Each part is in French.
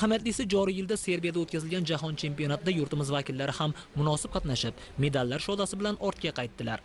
Ahamiyatlisi joriy yilda Serbiyada o'tkazilgan jahon chempionatida yurtimiz vakillari ham munosib qatnashib, medallar shodasi bilan ortga qaytdilar.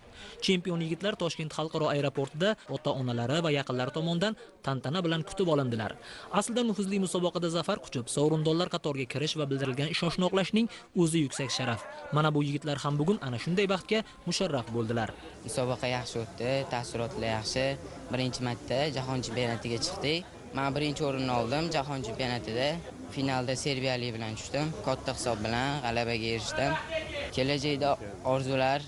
Chempion yigitlar Toshkent xalqaro aeroportida ota-onalari va yaqinlari tomonidan tantana bilan kutib olindilar. Aslida nufuzli musobaqada zafar quchib, sovrindorlar qatoriga kirish va bildirilgan ishonchni oqlashning o'zi yuksak sharaf. Mana bu yigitlar ham bugun ana shunday baxtga musharraf bo'ldilar. Musobaqa yaxshi o'tdi, taassurotlar yaxshi. Birinchi marta jahon chempionatiga chiqdik. Men birinchi o'rinni oldim jahon chempionatida. Finalda serbiyalik bilan tushdim. Katta hisob bilan g'alabaga erishdim. Kelajakda orzular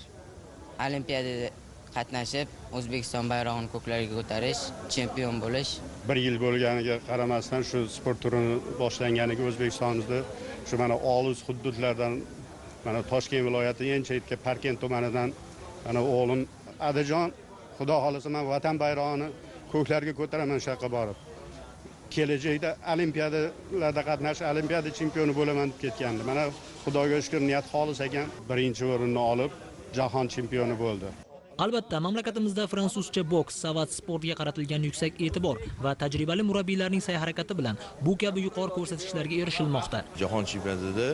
Olimpiadada qatnashib, O'zbekiston bayrog'ini ko'klarga ko'tarish, chempion bo'lish. Bir yil bo'lganiga qaramasdan shu sport turini boshlanganiga O'zbekistonimizda shu mana olis hududlardan mana Toshkent viloyati eng chetga Parkent tumanidan mana o'g'lim Adajon, xudo xolasa men vatan bayrog'ini ko'klarga ko'taraman shu yoqqa borib. Kelajakda olimpiadalarda qatnashib, olimpiada chempioni bo'laman deb ketgandi. Mana Xudoga shukr, niyat xolis ekan, birinchi o'rinni olib jahon chempioni bo'ldi. Albatta, mamlakatimizda fransuzcha boks, savat sportiga qaratilgan yuksak e'tibor va tajribali murabbiylarning sa'y-harakati bilan bu kabi yuqori ko'rsatkichlarga erishilmoqda. Jahon chempionatida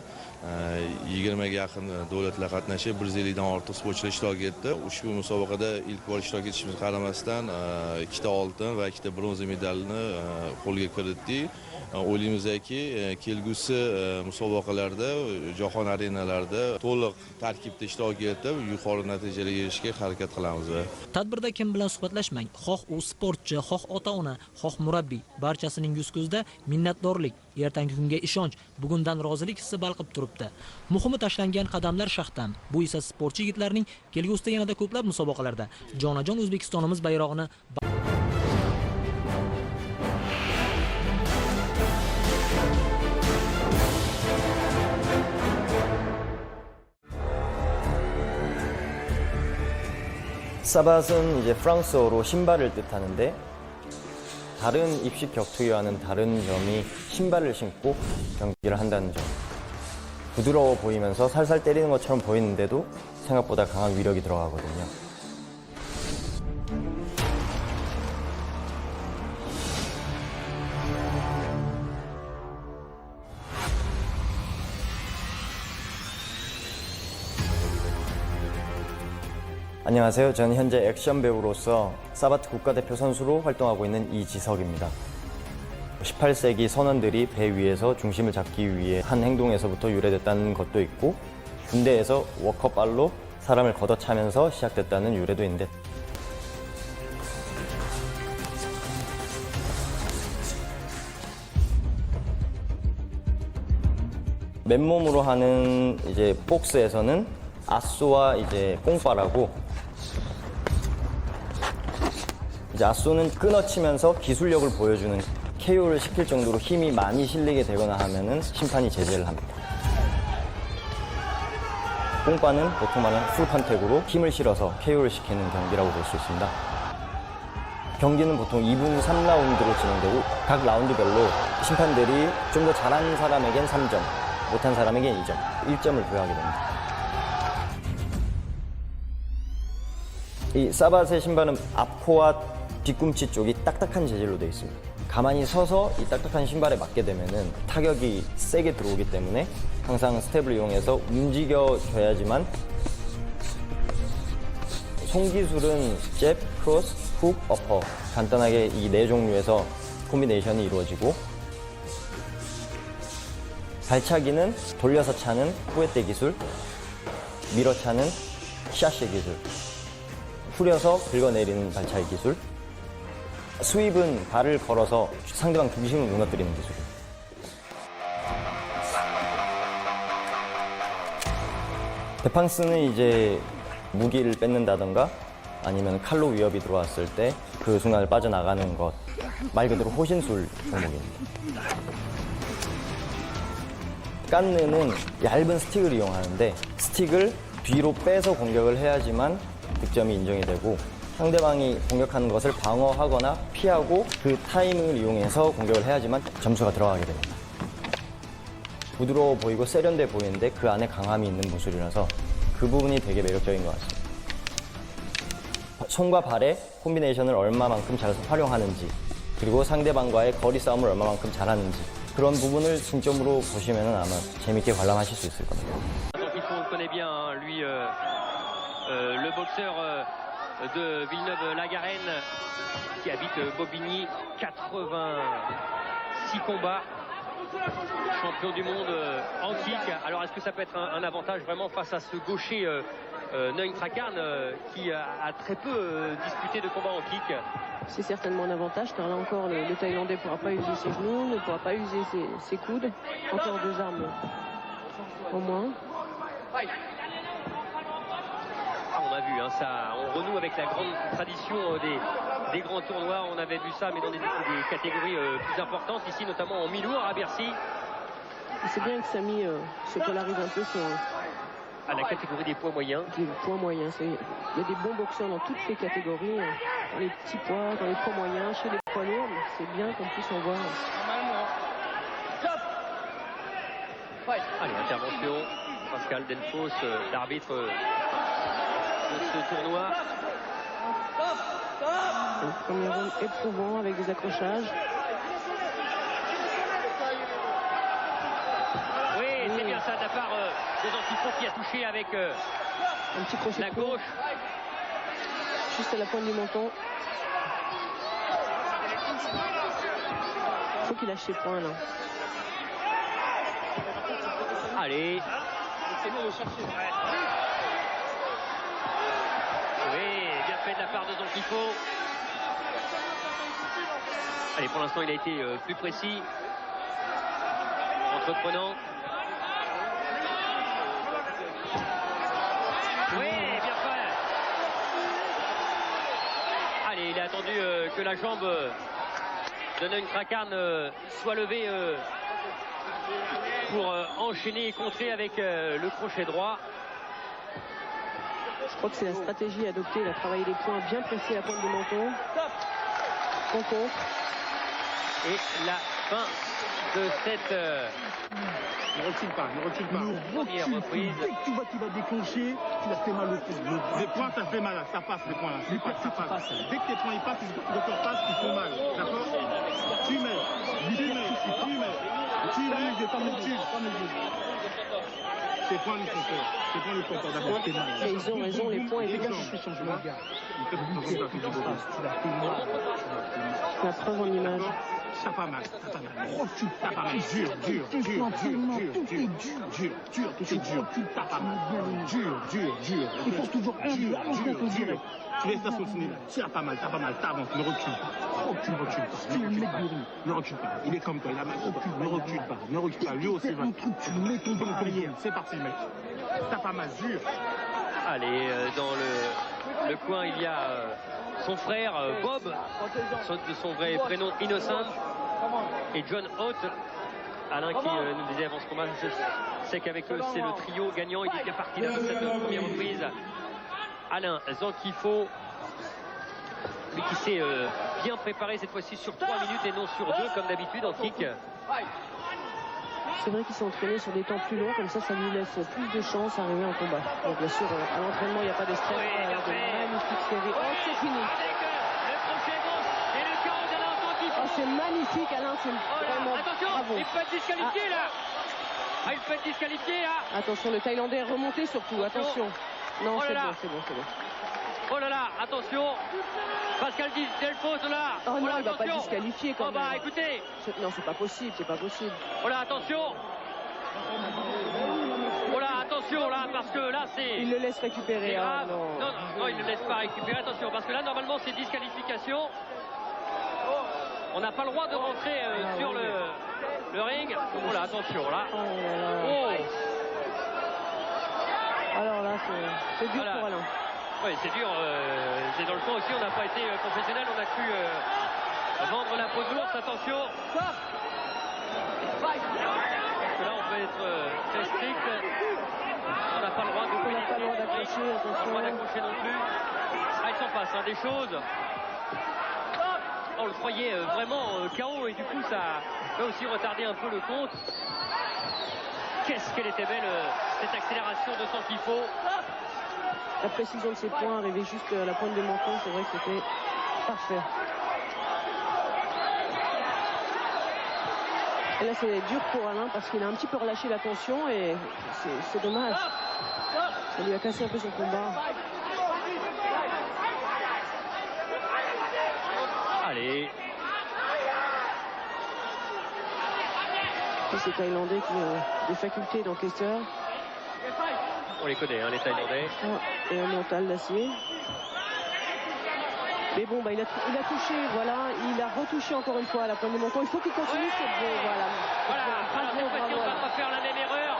20 ga yaqin davlatlar qatnashib, 150 dan ortiq sportchilar ishtirok etdi. Ushbu musobaqada ilk bor ishtirok etishimizga qaramasdan 2 ta oltin va 2 ta bronza medalni qo'lga kiritdik. O'ylaymizki, kelgusi musobaqalarda, jahon arenalarida to'liq tarkibda ishtirok etib, yuqori natijalarga erishishga harakat qilamiz. Tadbirda kim bilan suhbatlashmang, xoh u sportchi, xoh ota-ona, xoh murabbiy, barchasining yuz-ko'zida minnatdorlik, ertangi kunga ishonch, bugundan rozilik hissi balqib turibdi. Muhimi tashlangan qadamlar shaxtam. Bu esa sportchi yigitlarning kelgusida yanada ko'plab musobaqalarda jonajon O'zbekistonimiz bayrog'ini 사밧은 이제 프랑스어로 신발을 뜻하는데 다른 입식 격투기와는 다른 점이 신발을 신고 경기를 한다는 점. 부드러워 보이면서 살살 때리는 것처럼 보이는데도 생각보다 강한 위력이 들어가거든요. 안녕하세요. 저는 현재 액션 배우로서 사바트 국가대표 선수로 활동하고 있는 이지석입니다. 18세기 선원들이 배 위에서 중심을 잡기 위해 한 행동에서부터 유래됐다는 것도 있고 군대에서 워커발로 사람을 걷어차면서 시작됐다는 유래도 있는데 맨몸으로 하는 이제 복스에서는 아쏘와 이제 꽁빠라고 이제 아쏘는 끊어치면서 기술력을 보여주는 KO를 시킬 정도로 힘이 많이 실리게 되거나 하면은 심판이 제재를 합니다. 꽁빠는 보통 말하는 풀컨택으로 힘을 실어서 KO를 시키는 경기라고 볼 수 있습니다. 경기는 보통 2분 3라운드로 진행되고 각 라운드별로 심판들이 좀 더 잘하는 사람에겐 3점, 못한 사람에겐 2점, 1점을 부여하게 됩니다. 이 사밧의 신발은 앞코와 뒤꿈치 쪽이 딱딱한 재질로 되어 있습니다. 가만히 서서 이 딱딱한 신발에 맞게 되면은 타격이 세게 들어오기 때문에 항상 스텝을 이용해서 움직여줘야지만 송기술은 잽, 크로스, 훅, 어퍼 간단하게 이 네 종류에서 콤비네이션이 이루어지고 발차기는 돌려서 차는 후에떼 기술, 밀어차는 샤시 기술, 후려서 긁어내리는 발차기 기술, 스윕은 발을 걸어서 상대방 중심을 무너뜨리는 기술입니다. 데팡스는 이제 무기를 뺏는다던가 아니면 칼로 위협이 들어왔을 때 그 순간을 빠져나가는 것, 말 그대로 호신술 종목입니다. 깐느는 얇은 스틱을 이용하는데 스틱을 뒤로 빼서 공격을 해야지만 득점이 인정이 되고 상대방이 공격하는 것을 방어하거나 피하고 그 타이밍을 이용해서 공격을 해야지만 점수가 들어가게 됩니다. 부드러워 보이고 세련돼 보이는데 그 안에 강함이 있는 무술이라서 그 부분이 되게 매력적인 것 같습니다. 손과 발의 콤비네이션을 얼마만큼 잘 활용하는지 그리고 상대방과의 거리 싸움을 얼마만큼 잘하는지 그런 부분을 중점으로 보시면 아마 재밌게 관람하실 수 있을 겁니다. Donc il faut, on connaît bien, hein, lui, le boxeur de Villeneuve-la-Garenne, qui habite Bobigny, 86 combats, champion du monde en kick. Alors est-ce que ça peut être un avantage vraiment face à ce gaucher Nguyen Tra Can qui a très peu disputé de combats en kick? C'est certainement un avantage car là encore le Thaïlandais ne pourra pas user ses genoux, ne pourra pas user ses coudes. Encore 2 armes au moins. On a vu, hein, ça, on renoue avec la grande tradition des grands tournois. On avait vu ça, mais dans des catégories plus importantes, ici notamment en mi-lourd à Bercy. C'est bien que Samy se polarise un peu sur à la catégorie des poids moyens. Des poids moyens, il y a des bons boxeurs dans toutes les catégories, dans les petits poids, dans les poids moyens, chez les poids lourds. C'est bien qu'on puisse en voir. Allez, intervention. Pascal Delfos, l'arbitre de ce tournoi. Un premier round éprouvant avec des accrochages. Oui, c'est bien ça de la part de Jean Tifo qui a touché avec un petit crochet la gauche. Juste à la pointe du menton. Il faut qu'il lâche ses poings là. Allez. Oui, bien fait de la part de Jean Tifo. Allez, pour l'instant, il a été plus précis. Entreprenant. Oui, bien fait. Allez, il a attendu que la jambe de Nguyen Tra Can soit levée pour enchaîner et contrer avec le crochet droit. Je crois que c'est la stratégie adoptée. Il a travaillé les points bien pressés à la pointe du menton. On contre. Et la fin de cette ne recule pas. première reprise. Dès que tu vois qu'il va déclencher, tu vas te faire mal au cou. Les points, ça fait mal, ça passe les points là. Ça passe. Dès que tes points ils passent, le corps passe, ils font mal. D'accord? Tu mets. Tes points lui font peur. D'accord? T'es mal. Et ils ont raison, les points étaient la preuve en image. Ça pas mal. Recule pas mal. Dur. T'as pas mal. Dur. Il faut toujours dur. Tu laisses la continuer là. Tu as pas mal. T'avances. Ne recule pas. Ne recule pas. Il est comme toi. Il a mal. Ne recule pas. Lui aussi va. Tu mets ton barrière. C'est parti, mec. T'as pas mal. Dur. Allez, dans le coin, il y a son frère Bob, de son vrai prénom Innocent, et John Hoth. Alain qui nous disait avant ce combat, je sais qu'avec eux c'est le trio gagnant. Il est bien parti dans cette première reprise. Alain Zankifo, lui qui s'est bien préparé cette fois-ci sur 3 minutes et non sur 2 comme d'habitude en kick. C'est vrai qu'ils sont entraînés sur des temps plus longs, comme ça lui laisse plus de chances à arriver en combat. Donc bien sûr, à l'entraînement, il n'y a pas de stress. Magnifique série. Oh, c'est fini. Le crochet gauche et le chaos d'Alain Zankifo. Oh, c'est magnifique, Alain. C'est vraiment attention, bravo. il peut être disqualifié là. Il peut être disqualifié là. Attention, le Thaïlandais est remonté surtout. Attention. Non, c'est bon. Oh là là, attention. Pascal Delfos là. Oh non, il va pas disqualifier quand même. Bah écoutez. Non, c'est pas possible. Oh là, attention. Oh là, attention là, parce que là c'est... Il le laisse récupérer. Ah, non, il ne laisse pas récupérer. Attention, parce que là normalement c'est disqualification. On n'a pas le droit de rentrer sur le ring. Oh là, attention là. Oh. Alors là, c'est dur pour Alain. Oui, c'est dur. C'est dans le fond aussi, on n'a pas été professionnel. On a cru vendre la peau de l'ours. Attention. Parce que là, on peut être très strict. On n'a pas le droit de d'accrocher. On n'a pas le droit d'accrocher non plus. Ah, il s'en passe des choses. On le croyait vraiment KO et du coup, ça va aussi retarder un peu le compte. Qu'est-ce qu'elle était belle, cette accélération de Zankifo. La précision de ses points, arriver juste à la pointe du menton, c'est vrai que c'était parfait. Et là, c'est dur pour Alain parce qu'il a un petit peu relâché la tension et c'est dommage. Ça lui a cassé un peu son combat. Allez. Et ces Thaïlandais qui ont des facultés d'encaisseurs. On les connaît, hein, les Thaïlandais. Et un mental d'acier. Mais bon, il a touché, voilà, il a retouché encore une fois à la poignée de menton. Il faut qu'il continue, c'est bon, voilà. Voilà, alors cette fois-ci, on ne va pas faire la même erreur.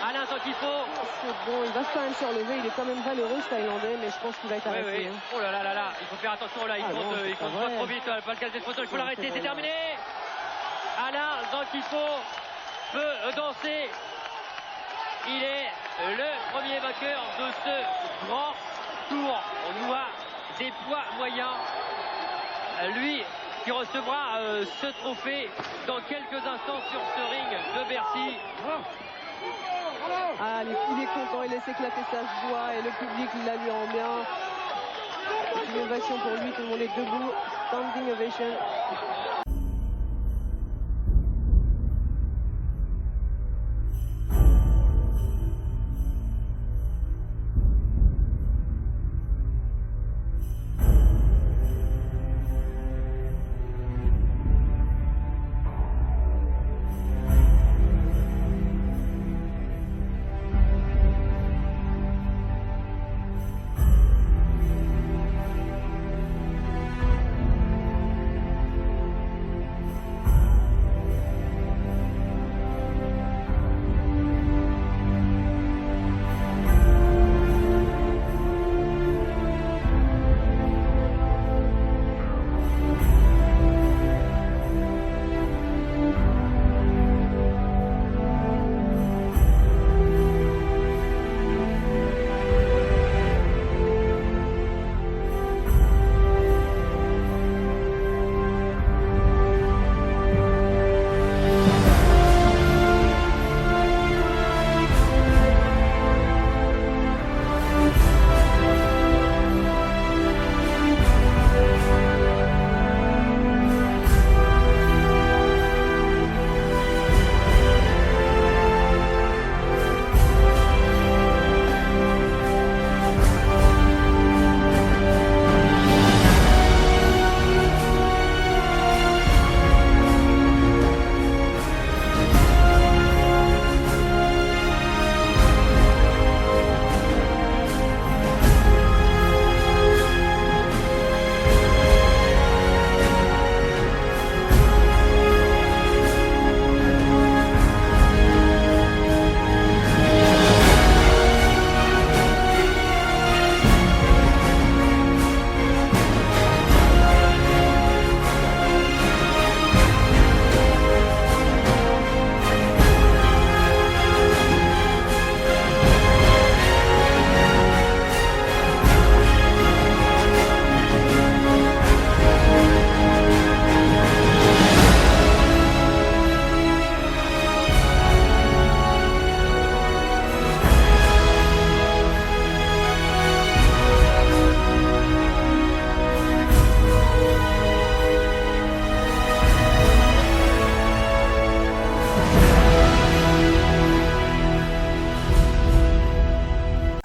Alain Zankifo. C'est bon, il va quand même se relever, il est quand même valeureux ce Thaïlandais, mais je pense qu'il va être arrêté. Oui. Hein. Oh là là là là, il faut faire attention là, il compte pas trop vite, pas le casser de photo, il faut l'arrêter, c'est terminé. Alain Zankifo peut danser. Il est le premier vainqueur de ce grand tour. On voit des poids moyens. Lui qui recevra ce trophée dans quelques instants sur ce ring de Bercy. Ah, il est content, il laisse éclater sa joie et le public la lui rend bien. Une ovation pour lui, tout le monde est debout. Standing ovation.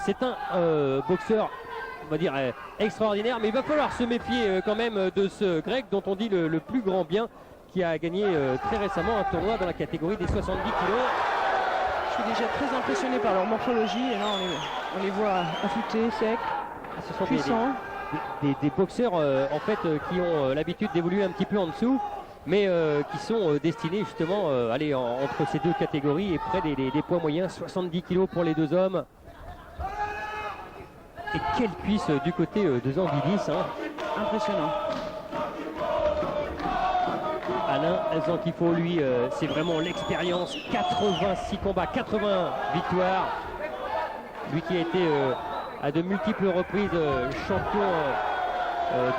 C'est un boxeur, on va dire, extraordinaire, mais il va falloir se méfier quand même de ce Grec dont on dit le plus grand bien, qui a gagné très récemment un tournoi dans la catégorie des 70 kilos. Je suis déjà très impressionné par leur morphologie, et là on les voit affûtés, secs, Ce sont puissants. des boxeurs en fait qui ont l'habitude d'évoluer un petit peu en dessous, mais qui sont destinés justement à aller entre ces deux catégories et près des poids moyens, 70 kilos pour les deux hommes. Et quelle cuisse du côté de Zambidis, hein. Impressionnant. Alain Zankifo, lui, c'est vraiment l'expérience. 86 combats, 80 victoires. Lui qui a été à de multiples reprises champion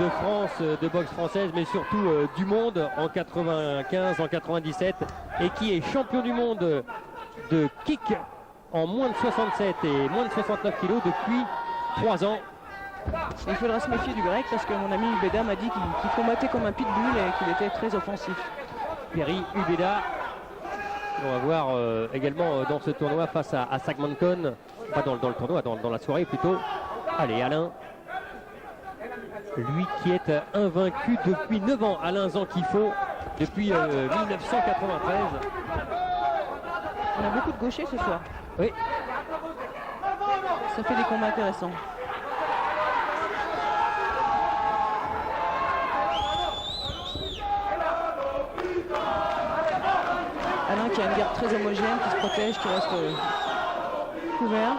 de France, de boxe française, mais surtout du monde en 95, en 97, et qui est champion du monde de kick en moins de 67 et moins de 69 kilos depuis 3 ans. Il faudra se méfier du Grec parce que mon ami Ubeda m'a dit qu'il combattait comme un pitbull et qu'il était très offensif. Perry Ubeda On va voir également dans ce tournoi face à Sagmancon, pas dans le tournoi, dans la soirée plutôt. Allez, Alain, lui qui est invaincu depuis 9 ans, Alain Zankifo, depuis 1993. On a beaucoup de gauchers ce soir. Oui. Ça fait des combats intéressants. Alain qui a une garde très homogène, qui se protège, qui reste couvert.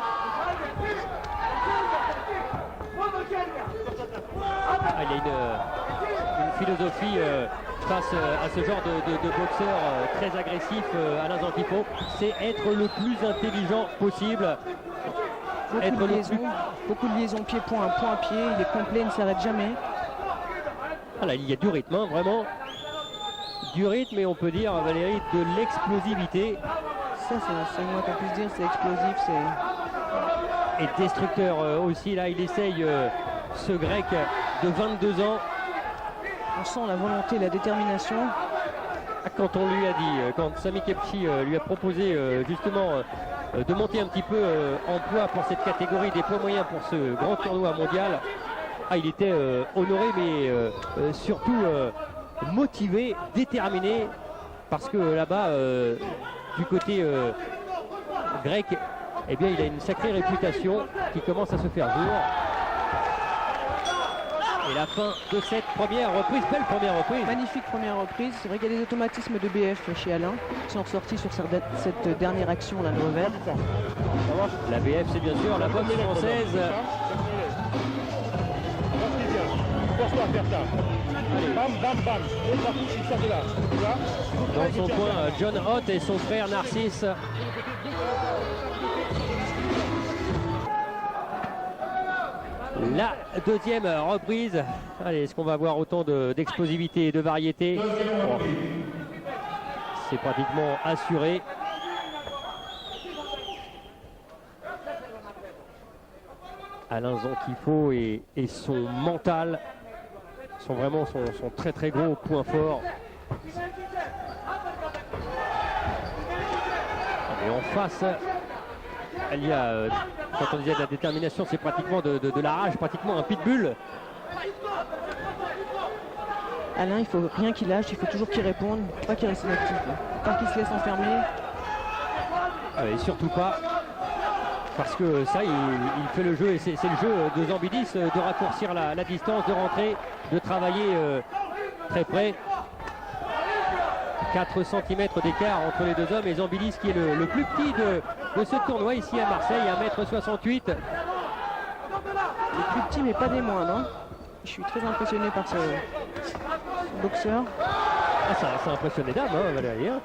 Il y a une philosophie face à ce genre de boxeur très agressif, Alain Zankifo, c'est être le plus intelligent possible. Beaucoup de liaisons pied-point, point-pied, il est complet, il ne s'arrête jamais. Voilà, il y a du rythme, hein, vraiment. Du rythme, et on peut dire, Valérie, de l'explosivité. Ça, c'est le moins qu'on puisse dire, c'est explosif, c'est... Et destructeur aussi, là, il essaye ce grec de 22 ans. On sent la volonté, la détermination. Quand on lui a dit, quand Sami Khepchi lui a proposé justement de monter un petit peu en poids pour cette catégorie des poids moyens pour ce grand tournoi mondial, il était honoré, mais surtout motivé, déterminé, parce que là-bas, du côté grec, eh bien, il a une sacrée réputation qui commence à se faire jour. Et la fin de cette première reprise, belle première reprise. Magnifique première reprise. C'est vrai qu'il y a des automatismes de BF chez Alain qui sont ressortis sur cette dernière action, la nouvelle. La BF, c'est bien sûr la boxe française. Dans son coin, John Ott et son frère Narcisse. La deuxième reprise. Allez, est-ce qu'on va avoir autant d'explosivité et de variété? Bon. C'est pratiquement assuré. Alain Zankifo et son mental sont vraiment son très très gros point fort. Et en face, il y a, quand on disait de la détermination, c'est pratiquement de la rage, pratiquement un pitbull. Alain, il faut rien qu'il lâche, il faut toujours qu'il réponde, pas qu'il reste inactif. Pas qu'il se laisse enfermer. Et surtout pas, parce que ça, il fait le jeu, et c'est le jeu de Zambidis, de raccourcir la distance, de rentrer, de travailler très près. 4 cm d'écart entre les deux hommes, et Zambidis qui est le plus petit de ce tournoi ici à Marseille, 1m68. Le plus petit mais pas des moindres. Hein. Je suis très impressionné par ce boxeur. Ah, ça a impressionné dame, hein, Valérie. Hein.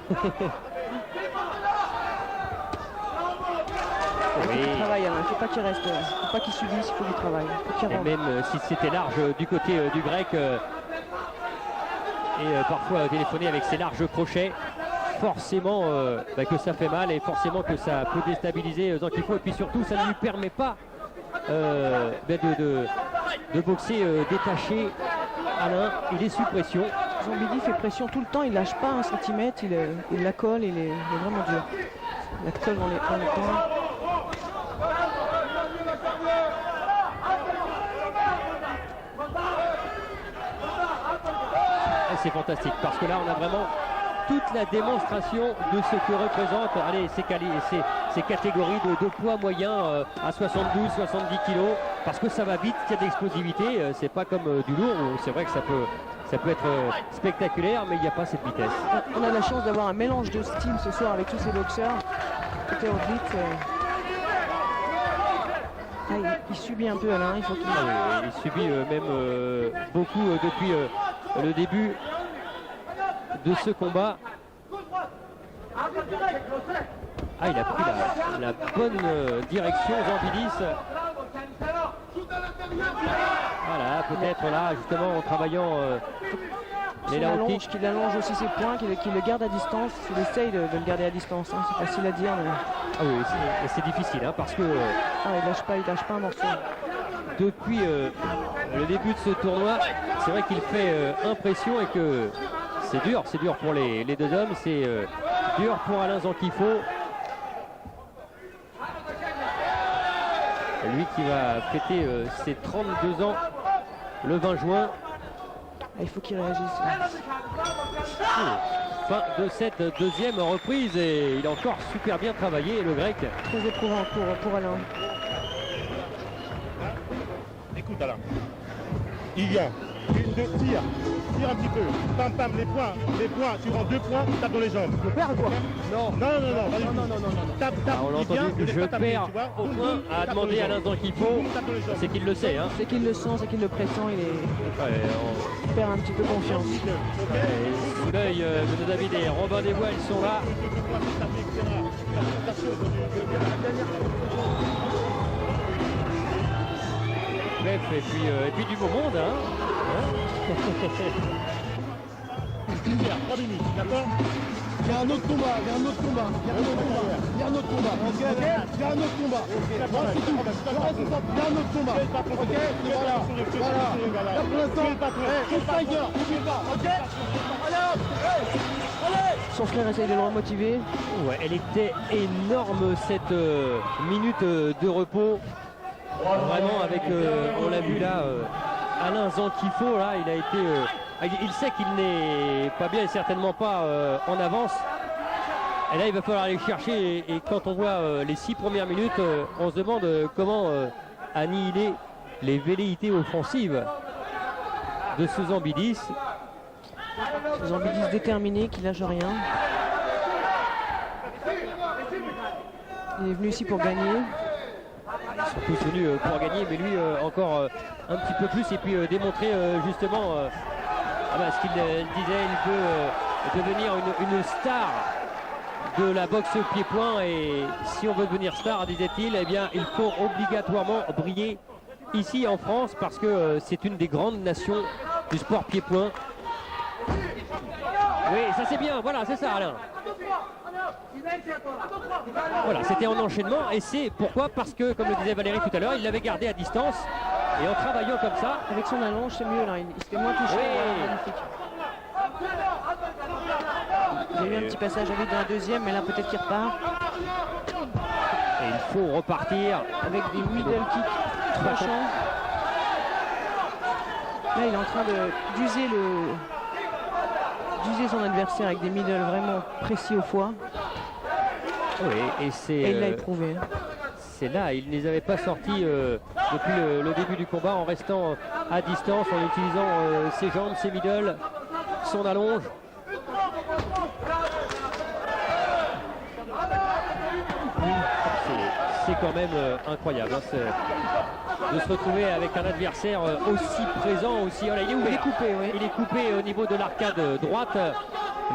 Il faut qu'il travaille, Alain. Il ne faut pas qu'il reste, il ne faut pas qu'il subisse, il faut qu'il travaille. Et même si c'était large du côté du grec, et parfois téléphoner avec ses larges crochets, forcément que ça fait mal, et forcément que ça peut déstabiliser Zankifo, et puis surtout ça ne lui permet pas de boxer détaché. Alain, il est sous pression. Zambidi fait pression tout le temps, il lâche pas un centimètre, il la colle, il est vraiment dur. Il la colle dans les coins. C'est fantastique, parce que là on a vraiment toute la démonstration de ce que représente ces catégories de poids moyen à 72, 70 kg, parce que ça va vite, il y a de l'explosivité, c'est pas comme du lourd où c'est vrai que ça peut être spectaculaire, mais il n'y a pas cette vitesse. On a la chance d'avoir un mélange de styles ce soir avec tous ces boxeurs. Côté oblique, il subit un peu, Alain, il faut qu'il... il subit même beaucoup depuis le début de ce combat. Il a pris la bonne direction, Zambidis. Voilà, peut-être là, justement, en travaillant les laotiques. Qu'il allonge aussi ses points, qu'il le garde à distance. Il essaye de le garder à distance, hein. C'est facile à dire. Mais... Ah oui, c'est difficile, hein, parce que... il lâche pas un morceau. Depuis le début de ce tournoi, c'est vrai qu'il fait impression, et que c'est dur pour les deux hommes. C'est Dur pour Alain Zankifo. Lui qui va fêter ses 32 ans le 20 juin. Il faut qu'il réagisse. Fin de cette deuxième reprise et il a encore super bien travaillé le grec. Très éprouvant pour Alain. Écoute Alain, il y a tire un petit peu, pam pam, les points, tu rends 2 points, tape dans les jambes. Je perds quoi? Non, tape, On l'a entendu, je perds au point à demander à Alain Zankifo, c'est qu'il le sait. Hein. C'est qu'il le sent, c'est qu'il le pressent, il perd un petit peu confiance. Sous l'œil de David et Robin Desbois, ils sont là. Bref, et puis du beau monde. Hein. 3 minutes, d'accord? Il y a un autre combat, il y a un autre combat, il y a un autre combat, il y a un autre combat, ok? Il y a un autre combat. Il y a un autre combat, ok? Voilà. Là pour l'instant, c'est 5 heures, n'oubliez pas, ok? Allez! Son frère essaye de le remotiver. Ouais, elle était énorme cette minute de repos. Vraiment avec, on l'a vu là, Alain Zankifo, là, il a été... il sait qu'il n'est pas bien et certainement pas en avance. Et là, il va falloir aller chercher. Et quand on voit les 6 premières minutes, on se demande comment annihiler les velléités offensives de ce Zambidis. Zambidis déterminé, qui lâche rien. Il est venu ici pour gagner. Ils sont tous venus pour gagner, mais lui encore un petit peu plus et puis démontrer justement ce qu'il disait, il peut devenir une star de la boxe pied-point et si on veut devenir star, disait-il, eh bien il faut obligatoirement briller ici en France parce que c'est une des grandes nations du sport pied-point. Oui, ça c'est bien, voilà, c'est ça Alain. Voilà, c'était en enchaînement et c'est pourquoi, parce que comme le disait Valérie tout à l'heure, il l'avait gardé à distance et en travaillant comme ça. Avec son allonge, c'est mieux là, il se fait moins toucher. Oui. Magnifique. Il y a eu un petit passage à vide dans la deuxième, mais là peut-être qu'il repart. Et il faut repartir avec des middle kicks tranchants. Là il est en train d'user son adversaire avec des middle vraiment précis au foie. Oui, et il l'a éprouvé. C'est là, il ne les avait pas sortis depuis le début du combat en restant à distance, en utilisant ses jambes, ses middle, son allonge. C'est quand même incroyable de se retrouver avec un adversaire aussi présent, aussi... Voilà, il est ouvert. Il est coupé, oui. Il est coupé au niveau de l'arcade droite.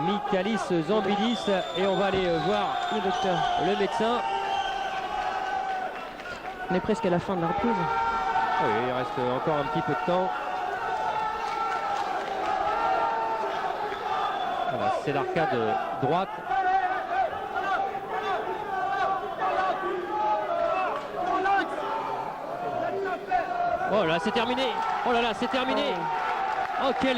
Michalis Zambidis et on va aller voir le docteur, le médecin. On est presque à la fin de la reprise. Oui, il reste encore un petit peu de temps. Voilà, c'est l'arcade droite. Oh là, c'est terminé. Oh là là, c'est terminé. Oh, quel...